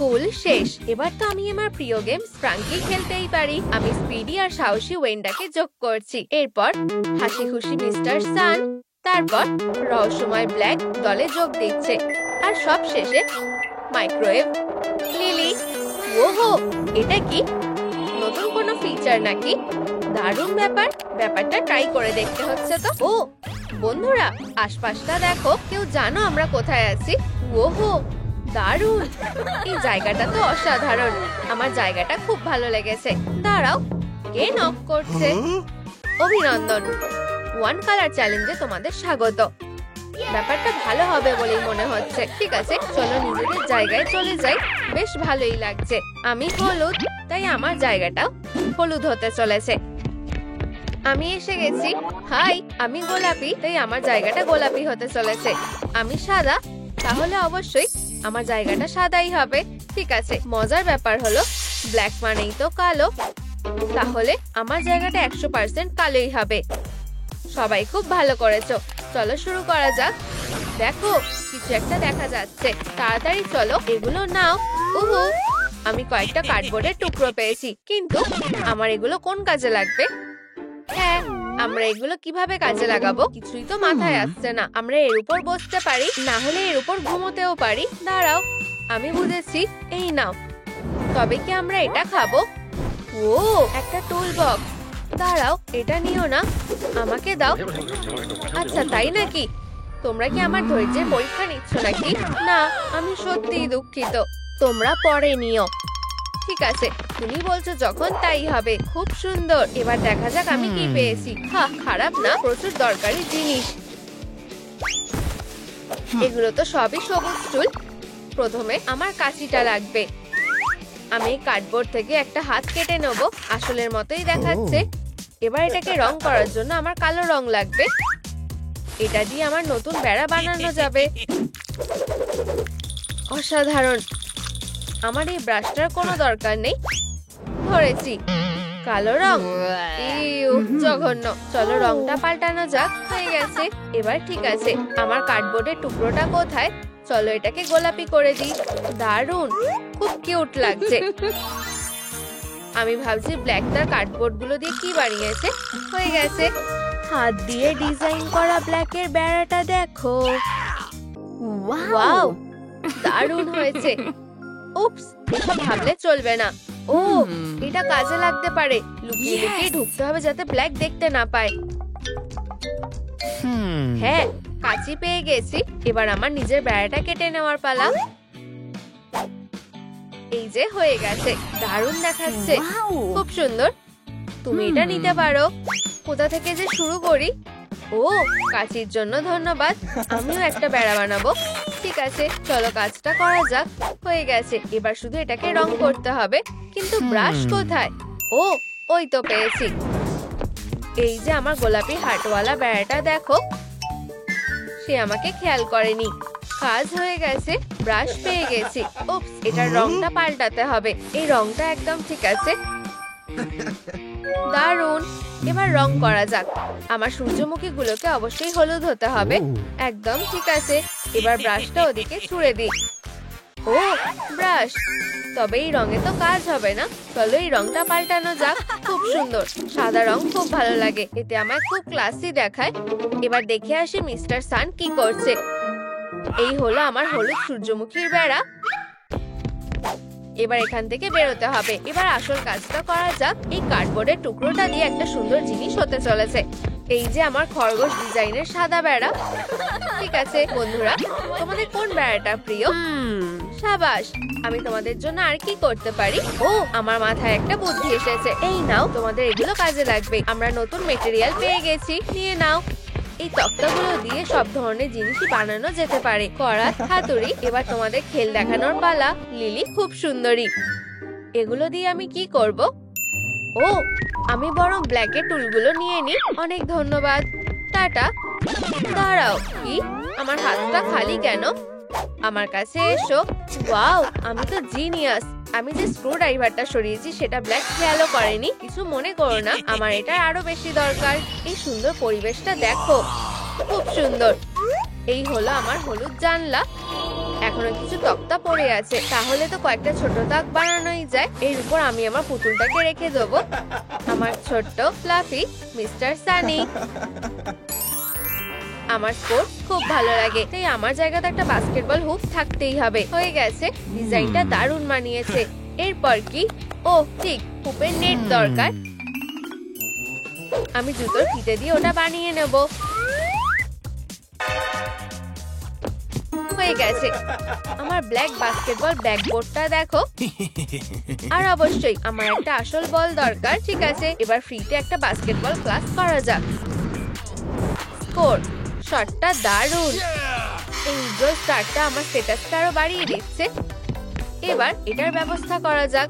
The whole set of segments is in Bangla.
স্কুল শেষ। এবার তো আমি আমার প্রিয় গেম স্প্রাঙ্কি খেলতেই পারি। আমি স্পিডি আর সাহসী ওয়েন্ডাকে যোগ করছি। এরপর হাসি খুশি মিস্টার সান, তারপর রহস্যময় ব্ল্যাক দলে যোগ দিচ্ছে, আর সব শেষে মাইক্রোওয়েভ লিলি। ওহো, এটা কি নতুন কোনো ফিচার নাকি? দারুণ ব্যাপার। ব্যাপারটা ট্রাই করে দেখতে হচ্ছে তো। ও বন্ধুরা, আশপাশটা দেখো। কেউ জানো আমরা কোথায় আছি? ওহো, দারুণ। এই জায়গাটা তো অসাধারণ। আমার জায়গাটা খুব ভালো লেগেছে। দাঁড়াও, কে নক করছে? অভিনন্দন, ওয়ান কালার চ্যালেঞ্জে তোমাদের স্বাগত। ব্যাপারটা ভালো হবে বলেই মনে হচ্ছে। ঠিক আছে, চলো নিজেদের জায়গায় চলে যাই। বেশ ভালোই লাগছে। আমি হলুদ, তাই আমার জায়গাটা হলুদ হতে চলেছে। আমি এসে গেছি। হাই, আমি গোলাপি, তাই আমার জায়গাটা গোলাপি হতে চলেছে। আমি সাদা, তাহলে অবশ্যই আমার জায়গাটা সাদাই হবে। ঠিক আছে, মজার ব্যাপার হলো ব্ল্যাক মানেই তো কালো, তাহলে আমার জায়গাটা 100% কালোই হবে। সবাই খুব ভালো করেছো। চলো শুরু করা যাক। দেখো, কিছু একটা দেখা যাচ্ছে। তাড়াতাড়ি চলো, এগুলো নাও। উহু, আমি কয়েকটা কার্ডবোর্ডের টুকরো পেয়েছি, কিন্তু আমার এগুলো কোন কাজে লাগবে? হ্যাঁ, আমরা এগুলো কিভাবে কাজে লাগাবো কিছুই তো মাথায় আসছে না। আমরা এর উপর বসতে পারি, না হলে এর উপর ঘুমোতেও পারি। দাঁড়াও, আমি বুঝেছি। এই নাও। তবে কি আমরা এটা খাবো? ও, একটা টুল বক্স। দাঁড়াও, এটা নিও না, আমাকে দাও। আচ্ছা, তাই নাকি? তোমরা কি আমার ধৈর্যের পরীক্ষা নিচ্ছ নাকি? না, আমি সত্যিই দুঃখিত। তোমরা পরে নিও। ঠিক আছে, তুমি বলছো যখন তাই হবে। খুব সুন্দর। এবার দেখা যাক আমি কি পেয়েছি। খারাপ না, প্রচুর দরকারি জিনিস। এগুলো তো সবই সবুজ টুল। প্রথমে আমার কাঁচিটা লাগবে। আমি কার্ডবোর্ড থেকে একটা হাত কেটে নেব। আসলের মতোই দেখাচ্ছে। এবার এটাকে রং করার জন্য আমার কালো রং লাগবে। এটা দিয়ে আমার নতুন বেড়া বানানো যাবে। অসাধারণ। আমার এই ব্রাশটার কোনো দরকার নেই। ধরেছি, কালো রং। জঘন্য। চলো রংটা পাল্টানো যাক। হয়ে গেছে। এবার ঠিক আছে, আমার কার্ডবোর্ডের টুকরোটা কোথায়? চলো এটাকে গোলাপি করে দিই। দারুণ, খুব কিউট লাগছে। আমি ভাবছি ব্ল্যাক তার কার্ডবোর্ড গুলো দিয়ে কি বানিয়েছে। হয়ে গেছে। হাত দিয়ে ডিজাইন করা ব্ল্যাকের বেড়াটা দেখো। ওয়াও, দারুণ হয়েছে। উপস, এসব ভাবলে চলবে না। ও, এটা কাজে লাগতে পারে। লুকিয়ে লুকিয়ে ঢুকতে হবে যাতে ব্ল্যাক দেখতে না পায়। হ্যাঁ, কাঁচি পেয়ে গেছি। এবার আমার নিজের বেড়াটা কেটে নেওয়ার পালা। এই যে হয়ে গেছে। দারুণ দেখাচ্ছে। খুব সুন্দর। তুমি এটা নিতে পারো। কোথা থেকে যে শুরু করি? ও, কাঁচির জন্য ধন্যবাদ। আমিও একটা বেড়া বানাবো। ঠিক আছে, চলো কাজটা করা যাক। হয়ে গেছে। এবার শুধু এটাকে রং করতে হবে। কিন্তু ব্রাশ কোথায়? ও, ওই তো পেয়েছি। এই যে আমার গোলাপি হাটওয়ালা বেড়াটা দেখো। সে আমাকে খেয়াল করেনি। কাজ হয়ে গেছে। ব্রাশ পেয়ে গেছি। উপস, এটার রংটা পাল্টাতে হবে। এই রংটা একদম ঠিক আছে। দারুণ। এবার রং করা যাক। আমার সূর্যমুখী গুলোকে অবশ্যই হলুদ হতে হবে। একদম ঠিক আছে। এবার ব্রাশটা ওদিকে ছুঁড়ে দিই। ও, ব্রাশ। তবে এই রঙে তো কাজ হবে না। চলো এই রংটা পাল্টানো যাক। খুব সুন্দর। সাদা রং খুব ভালো লাগে। এতে আমায় খুব ক্লাসি দেখায়। এবার দেখে আসি মিস্টার সান কি করছে। এই হলো আমার হলুদ সূর্যমুখীর বেড়া। এবার এখান থেকে বেরোতে হবে। এবার আসল কাজটা করা যাক। এই কার্ডবোর্ডের টুকরোটা দিয়ে একটা সুন্দর জিনিস হতে চলেছে। এই যে আমার খরগোশ ডিজাইনের সাদা বেড়া। ঠিক আছে বন্ধুরা, তোমাদের কোন বেড়াটা প্রিয়? সাবাস। আমি তোমাদের জন্য আর কি করতে পারি? ও, আমার মাথায় একটা বুদ্ধি এসেছে। এই নাও, তোমাদের এগুলো কাজে লাগবে। আমরা নতুন মেটেরিয়াল পেয়ে গেছি। নিয়ে নাও। এই তক্তাগুলো দিয়ে সব ধরনের জিনিসই বানানো যেতে পারে। করাত, হাতুড়ি। এবার তোমাদের খেল দেখানোর পালা। লিলি খুব সুন্দরী। এগুলো দিয়ে আমি কি করব? ও, আমি বরং ব্ল্যাকের টুলগুলো নিয়ে নিই। অনেক ধন্যবাদ। টাটা। দাঁড়াও, কি? আমার হাতটা খালি কেন? আমার কাছে এসো। ওয়াও, আমি তো জিনিয়াস। আমি যে স্ক্রু ড্রাইভারটা সরিয়েছি সেটা ব্ল্যাক খেয়ালও করেনি। কিছু মনে করো না, আমার এটা আরো বেশি দরকার। এই সুন্দর পরিবেশটা দেখো। খুব সুন্দর। এই হলো আমার হলুদ জানলা। এখনো কিছু তক্তা পড়ে আছে, তাহলে তো কয়েকটা ছোট তাক বানানোই যায়। এর উপর আমি আমার পুতুলটাকে রেখে দেবো, আমার ছোট্ট ফ্লাফি মিস্টার সানি। আমার স্পোর্টস খুব ভালো লাগে, তাই আমার জায়গাতে একটা বাস্কেটবল হুপ থাকতেই হবে। হয়ে গেছে, ডিজাইনটা দারুণ মানিয়েছে। এরপর কি? ও ঠিক, হুপের নেট দরকার। আমি জুতোর ফিতে দিয়ে ওটা বানিয়ে নেব। হয়ে গেছে, আমার ব্ল্যাক বাস্কেটবল ব্যাকবোর্ডটা দেখো। আর অবশ্যই আমার একটা আসল বল দরকার। ঠিক আছে, এবার ফ্রিতে একটা বাস্কেটবল ক্লাস করা যাক। স্কোর, শটটা দারুণ। এই উজ্জ্বল স্টারটা আমার স্ট্যাটাসটা আরো বাড়িয়ে দিচ্ছে। এবার এটার ব্যবস্থা করা যাক।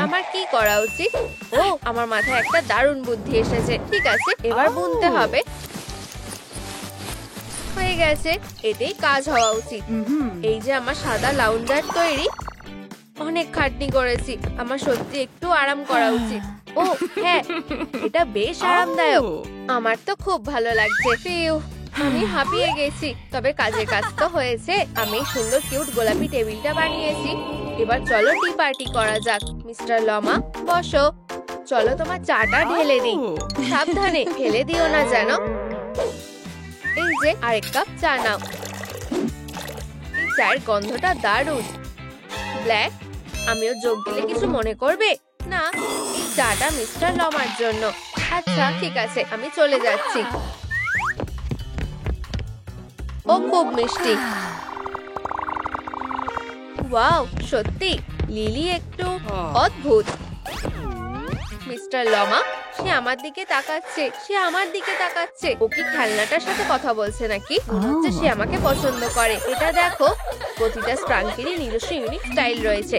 আমার কি করা উচিত? ও, আমার মাথায় একটা দারুণ বুদ্ধি এসেছে। ঠিক আছে, এবার বুনতে হবে। হয়ে গেছে, এটাই কাজ হওয়া উচিত। এই যে আমার সাদা লাউঞ্জার তৈরি, অনেক খাটনি করেছি, আমার সত্যি একটু আরাম করা উচিত। ও হ্যাঁ, এটা বেশ আরামদায়ক, আমার তো খুব ভালো লাগছে। ফিউ, আমি হাঁপিয়ে গেছি, তবে কাজের কাজ তো হয়েছে। আমি সুন্দর কিউট গোলাপি টেবিলটা বানিয়েছি। এবার চলো টি পার্টি করা যাক। মিস্টার লমা, বসো। চলো তোমার চাটা ঢেলে দিই, সাবধানে ফেলে দিও না যেন। এই যে আরেক কাপ চা নাও। এই চায়ের গন্ধটা দারুণ। ব্ল্যাক, আমিও যোগ দিলে কিছু মনে করবে না? এই চাটা মিস্টার লমার জন্য। আচ্ছা ঠিক আছে, আমি চলে যাচ্ছি। ও খুব মিষ্টি। ওয়াও, সত্যি লিলি একটু অদ্ভুত। মিস্টার লমা, সে আমার দিকে তাকাচ্ছে। ও কি খেলনাটার সাথে কথা বলছে নাকি? মনে হচ্ছে সে আমাকে পছন্দ করে। এটা দেখো, প্রতিটা স্প্রাঙ্কেরই নিজস্ব ইউনিক স্টাইল রয়েছে।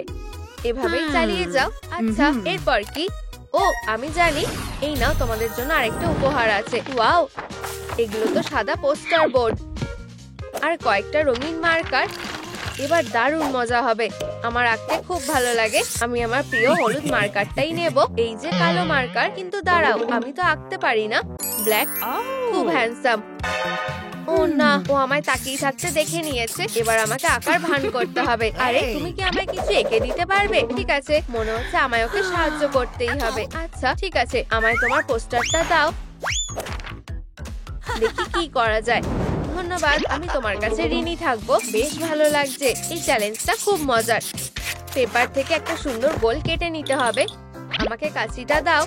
এভাবেই চালিয়ে যাও। আচ্ছা, এরপর কি? ও আমি জানি, এই নাও তোমাদের জন্য আরেকটা উপহার আছে। ওয়াও, এগুলো তো সাদা পোস্টার বোর্ড আর কয়েকটা রঙিন মার্কার। এবার দারুণ মজা হবে। আমার আঁকতে খুব ভালো লাগে, আমি আমার প্রিয় হলুদ মার্কারটাই নেব। এই যে কালো মার্কার, কিন্তু দাঁড়াও, আমি তো আঁকতে পারি না। ব্ল্যাক খুব হ্যান্ডসাম। ও না, ও আমায় তাকিয়ে থাকতে দেখে নিয়েছে। এবার আমাকে আঁকার ভান করতে হবে। আরে তুমি কি আমায় কিছু এঁকে দিতে পারবে? ঠিক আছে, মনে হচ্ছে আমায় ওকে সাহায্য করতেই হবে। আচ্ছা ঠিক আছে, আমায় তোমার পোস্টারটা দাও, দেখি কি করা যায়। ধন্যবাদ, আমি তোমার কাছে ঋণী থাকবো। বেশ ভালো লাগছে, এই চ্যালেঞ্জটা খুব মজার। পেপার থেকে একটা সুন্দর গোল কেটে নিতে হবে। আমাকে কাঁচিটা দাও।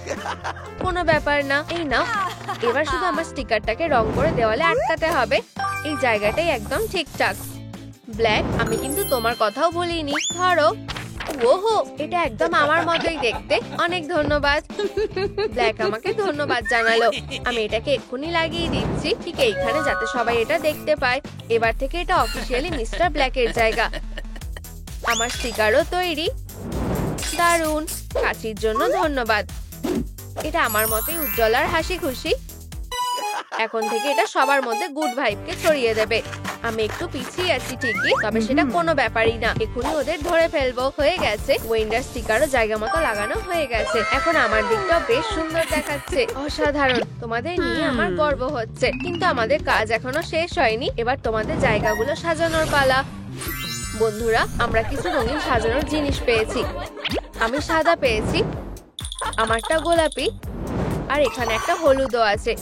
কোনো ব্যাপার না, এই নাও। এবার শুধু আমার স্টিকারটাকে রং করে দেওয়ালে আটকাতে হবে। এই জায়গাটাই একদম ঠিকঠাক। ব্ল্যাক, আমি কিন্তু তোমার কথাও বলিনি। ধরো। ওহো, এটা একদম আমার মতোই দেখতে। অনেক ধন্যবাদ। ব্ল্যাক আমাকে ধন্যবাদ জানালো। আমি এটাকে এক্ষুনি লাগিয়ে দিচ্ছি, ঠিক এইখানে, যাতে সবাই এটা দেখতে পায়। এবার থেকে এটা অফিসিয়ালি মিস্টার ব্ল্যাকের জায়গা। আমার স্টিকারও তৈরি। দারুণ, কাচির জন্য ধন্যবাদ। এটা আমার মতোই উজ্জ্বল আর হাসি খুশি। এখন থেকে এটা সবার মধ্যে গুড ভাইবকে ছড়িয়ে দেবে। আমি একটু পিছিয়ে আছি ঠিকই, তবে সেটা কোনো ব্যাপারই না। এখনই ওদের ধরে ফেলবো। হয়ে গেছে, ওয়েন্ডার স্টিকারও জায়গা মতো লাগানো হয়ে গেছে। এখন আমার দিকটাও বেশ সুন্দর দেখাচ্ছে। অসাধারণ, তোমাদের নিয়ে আমার গর্ব হচ্ছে। কিন্তু আমাদের কাজ এখনো শেষ হয়নি। এবার তোমাদের জায়গাগুলো সাজানোর পালা। বন্ধুরা, আমরা কিছু রঙিন সাজানোর জিনিস পেয়েছি। আমি সাদা পেয়েছি, আমারটা গোলাপি, আর এখানে একটা হলুদও আছে,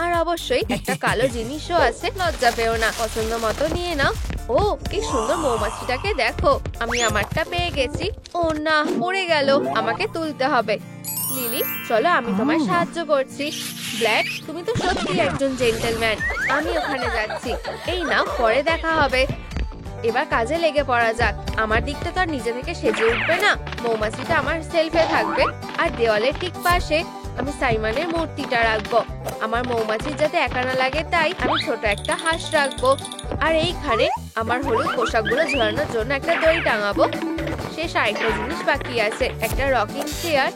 আর অবশ্যই একটা কালো জিনিসও আছে। লজ্জা পেও না, পছন্দ মতো নিয়ে নাও। ও, এই সুন্দর মৌমাছিটাকে দেখো। আমি আমারটা পেয়ে গেছি। ও না, পড়ে গেল, আমাকে তুলতে হবে। লিলি, চলো আমি তোমায় সাহায্য করছি। ব্ল্যাক, তুমি তো সত্যি একজন জেন্টলম্যান। আমি ওখানে যাচ্ছি। এই নাও, পরে দেখা হবে। এবার কাজে লেগে পড়া যাক। আমার দিকটা তো আর নিজে থেকে সেজে উঠবে না। মৌমাছিটা আমার সেলফে থাকবে, আর দেওয়ালের ঠিক পাশে আমি সাইমনের মূর্তিটা রাখবো। আমার মৌমাছির যাতে একা না লাগে, তাই আমি ছোট একটা হাঁস রাখবো। আর এইখানে আমার হলুদ পোশাকগুলো ঝোলানোর জন্য একটা দড়ি টাঙাবো। শেষ আরেকটা জিনিস বাকি আছে, একটা রকিং চেয়ার।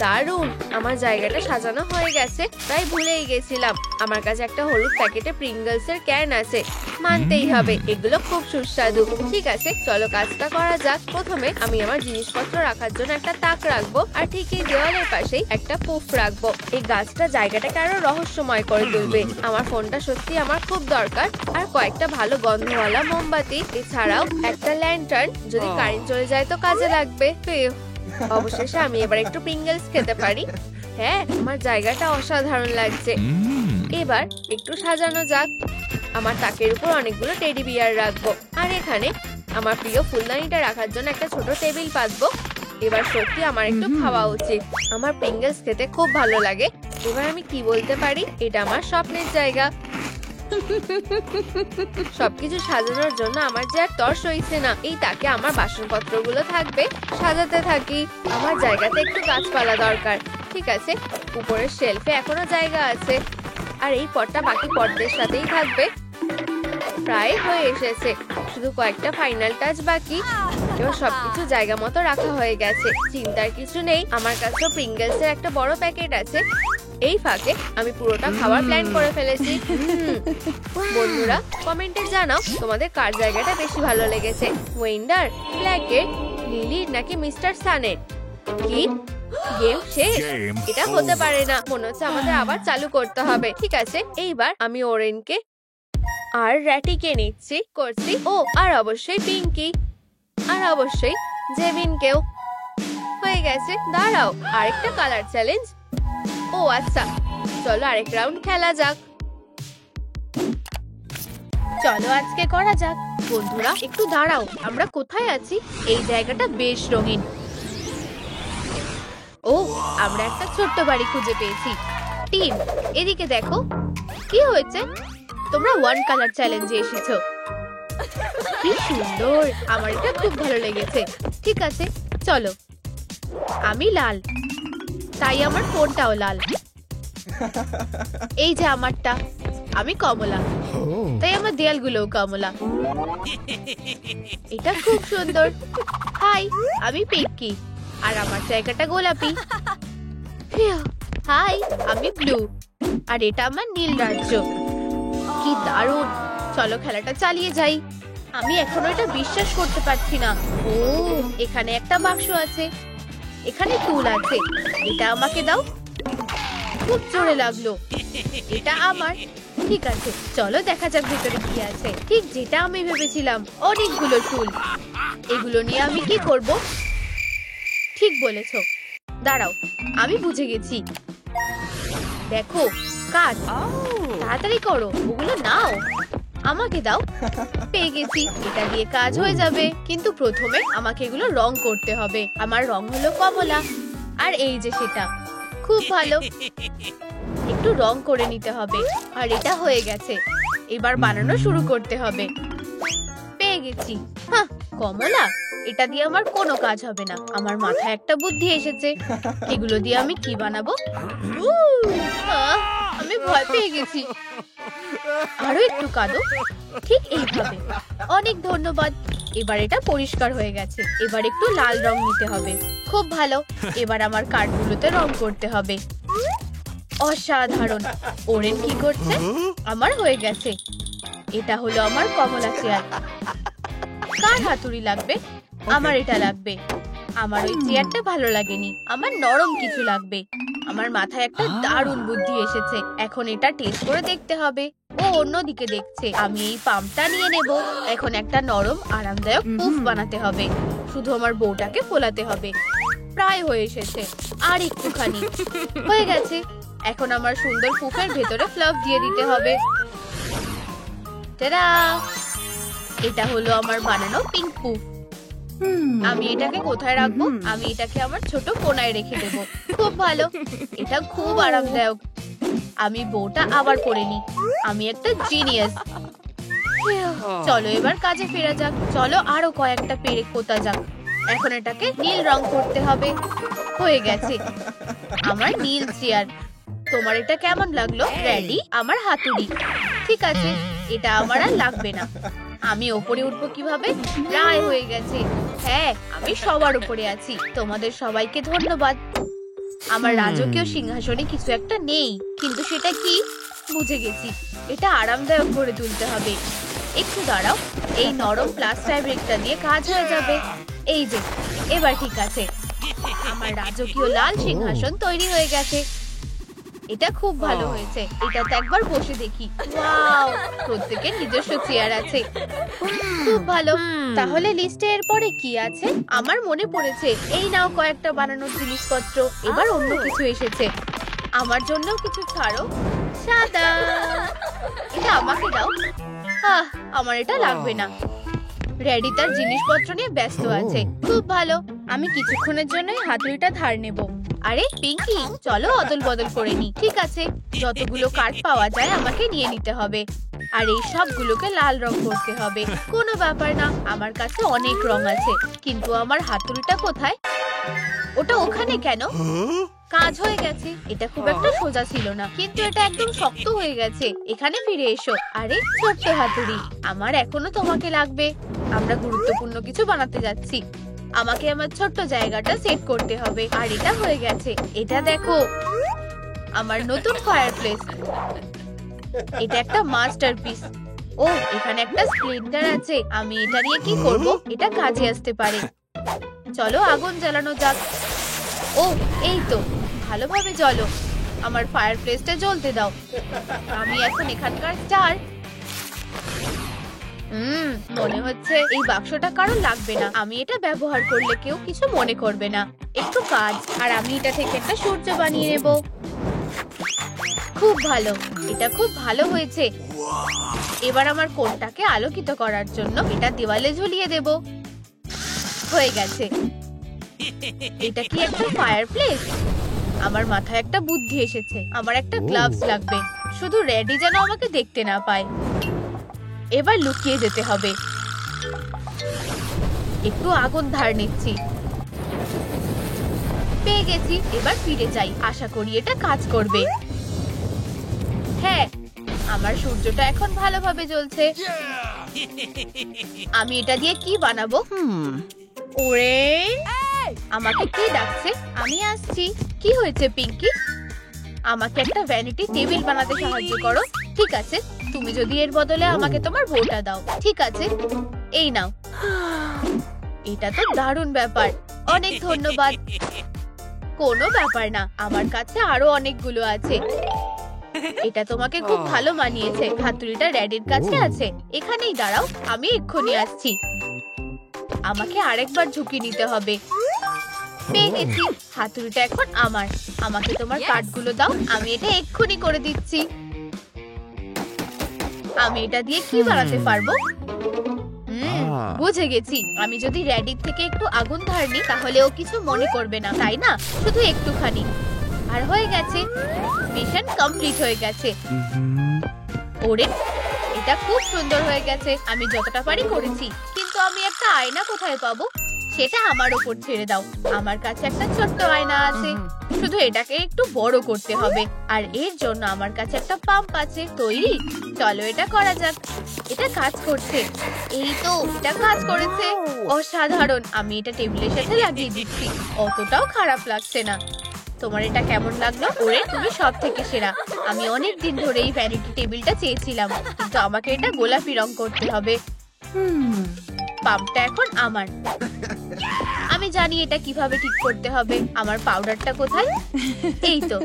দারুণ, আমার জায়গাটা সাজানো হয়ে গেছে, তাই ভুলেই গেছিলাম। আমার কাছে একটা হলুদ প্যাকেটে প্রিঙ্গলস এর ক্যান আছে। মানতেই হবে, এগুলো খুব সুস্বাদু। ঠিক আছে, চলো কাজটা করা যাক। প্রথমে আমি আমার জিনিসপত্র রাখার জন্য একটা তাক রাখবো, আর ঠিক এই দেওয়ালের পাশেই একটা পুফ রাখবো। এই গাছটা জায়গাটাকে আরো রহস্যময় করে তুলবে। আমার ফোনটা সত্যি আমার খুব দরকার, আর কয়েকটা ভালো গন্ধওয়ালা মোমবাতি, এছাড়াও একটা ল্যান্টার্ন। যদি কারেন্ট চলে যায় তো কাজে লাগবে। অবশেষে আমি এবার একটু প্রিঙ্গলস খেতে পারি। হ্যাঁ, আমার জায়গাটা অসাধারণ লাগছে। এবার একটু সাজানো যাক। আমার তাকের উপর অনেকগুলো টেডি বিয়ার রাখবো, আর এখানে আমার প্রিয় ফুলদানিটা রাখার জন্য একটা ছোট টেবিল পাতবো। এবার সত্যি আমার একটু খাওয়া উচিত। আমার প্রিঙ্গলস খেতে খুব ভালো লাগে। এবার আমি কি বলতে পারি, এটা আমার স্বপ্নের জায়গা। সবকিছু সাজানোর জন্য আমার যে আর তর সইছে না। এই তাকে আমার বাসনপত্রগুলো থাকবে, সাজাতে থাকি। আমার জায়গাতে একটু গাছপালা দরকার। ঠিক আছে, উপরের শেলফে এখনো জায়গা আছে, আর এই পটটা বাকি পটদের সাথেই থাকবে। প্রায় হয়ে এসেছে, শুধু কয়েকটা ফাইনাল টাচ বাকি। এবার সবকিছু জায়গা মতো রাখা হয়ে গেছে, চিন্তার কিছু নেই। আমার কাছে প্রিঙ্গলস এর একটা বড় প্যাকেট আছে। এই ফাঁকে আমি পুরোটা খাওয়ার প্ল্যান করে ফেলেছি। বন্ধুরা, কমেন্টে জানাও তোমাদের কার জায়গাটা বেশি ভালো লেগেছে, ওয়েন্ডার, ব্ল্যাকের, লিলির নাকি মিস্টার সানের। কি গেম শেষ? এটা হতে পারে না, মনে হচ্ছে আমাদের আবার চালু করতে হবে। ঠিক আছে, এইবার আমি ওরেনকে আর র্যাটিকে নিচ্ছি করছি। ও, আর অবশ্যই পিঙ্কি, আর অবশ্যই জেবিনকেও। হয়ে গেছে, দাঁড়াও, আরেকটা কালার চ্যালেঞ্জ। ও আচ্ছা, চলো আরেক রাউন্ড খেলা যাক। চলো আজকে করা যাক। বন্ধুরা একটু দাঁড়াও, আমরা কোথায় আছি? এই জায়গাটা বেশ রঙিন। ও, আমরা একটা ছোট্ট বাড়ি খুঁজে পেয়েছি। টিম, এদিকে দেখো। কি হয়েছে? তোমরা ওয়ান কালার চ্যালেঞ্জে এসেছো। কি সুন্দর, আমার এটা খুব ভালো লেগেছে। ঠিক আছে, চলো। আমি লাল, তাই আমার ফোনটাও লাল। এই যে আমারটা। আমি কমলা, তাই আমার দেয়ালগুলোও কমলা। এটা খুব সুন্দর। হাই, আমি পিঙ্কি, আর আমার জায়গাটা গোলাপি। হাই, আমি ব্লু, আর এটা আমার নীল রাজ্য। কি দারুণ! চলো খেলাটা চালিয়ে যাই। আমি এখনো এটা বিশ্বাস করতে পারছি না। ও, এখানে একটা বাক্স আছে, এখানে টুল আছে। এটা আমাকে দাও। খুব জোরে লাগলো। এটা আমার। ঠিক আছে, চলো দেখা যাক ভিতরে কি আছে। ঠিক যেটা আমি ভেবেছিলাম, অনেকগুলো টুল। এগুলো নিয়ে আমি কি করব? ঠিক বলেছো, দাঁড়াও, আমি বুঝে গেছি। দেখো, কাজ। তাড়াতাড়ি করো, ওগুলো নাও, আমাকে দাও। পেয়ে গেছি, এটা দিয়ে কাজ হয়ে যাবে। কিন্তু প্রথমে আমাকে এগুলো রং করতে হবে। আমার রং হলো কমলা, আর এই যে সেটা। খুব ভালো, একটু রং করে নিতে হবে। আর এটা হয়ে গেছে, এবার বানানো শুরু করতে হবে। পেয়ে গেছি। হ্যাঁ, কমলা, এটা দিয়ে আমার কোনো কাজ হবে না। আমার মাথায় একটা বুদ্ধি এসেছে। এগুলো দিয়ে আমি কি বানাবো? আমি ভয় পেয়ে গেছি। আরো একটু কাঁদো, ঠিক এইভাবে। অনেক ধন্যবাদ। এবার এটা পরিষ্কার হয়ে গেছে। এবার একটু লাল রং নিতে হবে। খুব ভালো, এবার আমার কার্ডগুলোতে রং করতে হবে। অসাধারণ। ওরেন কি করছে? আমার হয়ে গেছে। এটা হলো আমার কমলা চেয়ার। কার হাতুড়ি লাগবে? আমার এটা লাগবে। আমার ওই চেয়ারটা ভালো লাগেনি, আমার নরম কিছু লাগবে। আমার মাথায় একটা দারুণ বুদ্ধি এসেছে। এখন এটা টেস্ট করে দেখতে হবে। ও অন্যদিকে দেখছে। আমি এই পাম্পটা নিয়ে নেব। এখন একটা নরম আরামদায়ক পুফ বানাতে হবে। শুধু আমার বউটাকে ফোলাতে হবে। প্রায় হয়ে এসেছে, আর একটুখানি। হয়ে গেছে। এখন আমার সুন্দর পুফের ভেতরে ফ্লাফ দিয়ে দিতে হবে। টাডা! এটা হলো আমার বানানো পিঙ্ক পুফ। আমি এটাকে কোথায় রাখবো? আমি এটাকে আমার ছোট কোণায় রেখে দেব। খুব ভালো, এটা খুব আরামদায়ক। আমি বউটা আবার করে নি। আমি একটা জিনিয়াস। চলো এবার কাজে ফেরা যাক। চলো আরো কয়েকটা পেরেক পোতা যাক। এখন এটাকে নীল রং করতে হবে। হয়ে গেছে, আমার নীল চেয়ার। তোমার এটা কেমন লাগলো? রেডি? আমার হাতুড়ি। ঠিক আছে, এটা আমার আর লাগবে না। আমি ওপরে উঠবো কিভাবে? প্রায় হয়ে গেছে। হ্যাঁ, আমি সবার উপরে আছি। তোমাদের সবাইকে ধন্যবাদ। আমার রাজকীয় সিংহাসনে কিছু একটা নেই, কিন্তু সেটা কি? বুঝে গেছি, এটা আরামদায়ক করে তুলতে হবে। একটু দাঁড়াও, এই নরম প্লাস ফ্যাব্রিকটা দিয়ে কাজ হয়ে যাবে। এই যে, এবার ঠিক আছে। আমার রাজকীয় লাল সিংহাসন তৈরি হয়ে গেছে। এটা খুব ভালো হয়েছে। এটাতে একবার বসে দেখি। ওয়াও, প্রত্যেকের নিজস্ব চেয়ার আছে। খুব ভালো। তাহলে লিস্টে এরপরে কি আছে? আমার মনে পড়েছে, এই নাও কয়েকটা বানানোর জিনিসপত্র। এবার অন্য কিছু এসেছে। আমার জন্যও কিছু ছাড়ো। সাদা, এটা আমাকে দাও। আমার এটা লাগবে না। রেডি তার জিনিসপত্র নিয়ে ব্যস্ত আছে। খুব ভালো। আমি কিছুক্ষণের জন্যই হাতুড়িটা ধার নেব। আরে পিঙ্কি, চলো অদল বদল করে নি। ঠিক আছে, যতগুলো কাঠ পাওয়া যায় আমাকে নিয়ে নিতে হবে। আর এই সবগুলোকে লাল রং করতে হবে। কোনো ব্যাপার না, আমার কাছে অনেক রং আছে। কিন্তু আমার হাতুড়িটা কোথায়? ওটা ওখানে কেন? কাজ হয়ে গেছে। এটা খুব একটা সোজা ছিল না, কিন্তু এটা একদম শক্ত হয়ে গেছে। এখানে ফিরে এসো। আরে ছোট্ট হাতুড়ি, আমার এখনো তোমাকে লাগবে। আমরা গুরুত্বপূর্ণ কিছু বানাতে যাচ্ছি। আমাকে আমার ছোট্ট জায়গাটা সেট করতে হবে। আর এটা হয়ে গেছে। এটা দেখো, আমার নতুন ফায়ারপ্লেস। এটা একটা মাস্টারপিস। ও, এখানে একটা স্প্লিন্টার আছে। আমি এটা নিয়ে কি করব? এটা কাজে আসতে পারে। চলো আগুন জ্বালানো যাক। ও, এই তো, ভালোভাবে জ্বলো। আমার ফায়ারপ্লেসটা জ্বলতে দাও। আমি এখন এখানকার স্টার। মনে হচ্ছে এই বাক্সটা কারণ লাগবে না। আমি এটা ব্যবহার করলে কেউ কিছু মনে করবে না। একটু কাজ, আর আমি এটা থেকে একটা সূর্য বানিয়ে নেব। খুব ভালো, এটা খুব ভালো হয়েছে। এবার আমার কোণটাকে আলোকিত করার জন্য এটা দেওয়ালে ঝুলিয়ে দেব। হয়ে গেছে। এটা কি একটা ফায়ারপ্লেস? আমার মাথায় একটা বুদ্ধি এসেছে। আমার একটা গ্লাভস লাগবে, শুধু রেডি যেন আমাকে দেখতে না পায়। এবার লুকিয়ে যেতে হবে। একটু আগুন ধার নিচ্ছি। পেয়ে গেছি। এবার ফিরে যাই। আশা করি এটা কাজ করবে। হ্যাঁ, আমার সূর্যটা এখন ভালোভাবে জ্বলছে। আমি এটা দিয়ে কি বানাবো? ওরে, আমাকে কে ডাকছে? আমি আসছি। কি হয়েছে পিঙ্কি? আমাকে একটা ভ্যানিটি টেবিল বানাতে সাহায্য করো। ঠিক আছে, তুমি যদি এর বদলে আমাকে তোমার বউটা দাও। ঠিক আছে, এই নাও। এটা তো দারুণ ব্যাপার। অনেক ধন্যবাদ। কোনো ব্যাপার না, আমার কাছে আরো অনেকগুলো আছে। এটা তোমাকে খুব ভালো মানিয়েছে। হাতুড়িটা রেডির কাছে আছে। এখানেই দাঁড়াও, আমি এক্ষুনি আসছি। আমাকে আরেকবার ঝুঁকি নিতে হবে। পেয়ে গেছি। হাতুড়িটা এখন আমার। আমাকে তোমার কাঠগুলো দাও, আমি এটা এক্ষুনি করে দিচ্ছি। আমি এটা দিয়ে কি বানাতে পারবো? বুঝে গেছি। আমি যদি রেডির থেকে একটু আগুন ধার নিই, তাহলে ও কিছু মনে করবে না, তাই না? শুধু একটুখানি। আর হয়ে গেছে। মিশন কমপ্লিট হয়ে গেছে। ওরে, এটা খুব সুন্দর হয়ে গেছে। আমি যতটা পারি করেছি, কিন্তু আমি একটা আয়না কোথায় পাবো? সেটা আমার উপর ছেড়ে দাও। আমার কাছে একটা ছোট্ট আয়না আছে, শুধু এটাকে একটু বড় করতে হবে। আর এর জন্য আমার কাছে একটা পাম্প আছে। তৈরি? চলো এটা করা যাক। এটা কাজ করছে। এই তো, এটা কাজ করেছে। অসাধারণ। আমি এটা টেবিলের সাথে লাগিয়ে দিচ্ছি। অতটাও খারাপ লাগছে না। তোমার এটা কেমন লাগলো? ওরে, তুমি সব থেকে সেরা। আমি অনেক দিন ধরে এই ভ্যানিটি টেবিলটা চেয়েছিলাম, কিন্তু আমাকে এটা গোলাপি রং করতে হবে। পাম্পটা এখন আমার। আমি জানি এটা কিভাবে ঠিক করতে হবে। আমার পাউডারটা কোথায়? এই তো।